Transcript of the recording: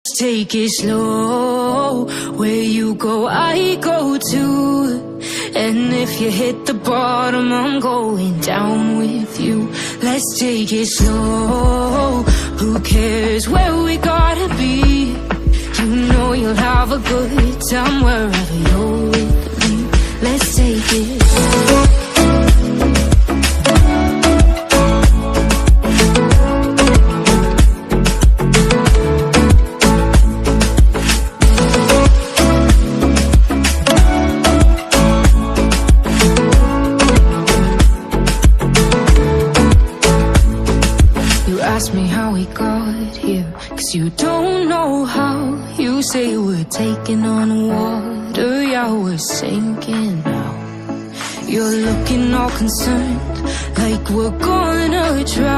Take it slow, where you go, I go too. And if you hit the bottom, I'm going down with you. Let's take it slow, who cares where we gotta be? You know you'll have a good time wherever you're with me. Let's take it slow. Ask me how we got here, 'cause you don't know how. You say we're taking on water, yeah, we're sinking now. You're looking all concerned, like we're gonna drown.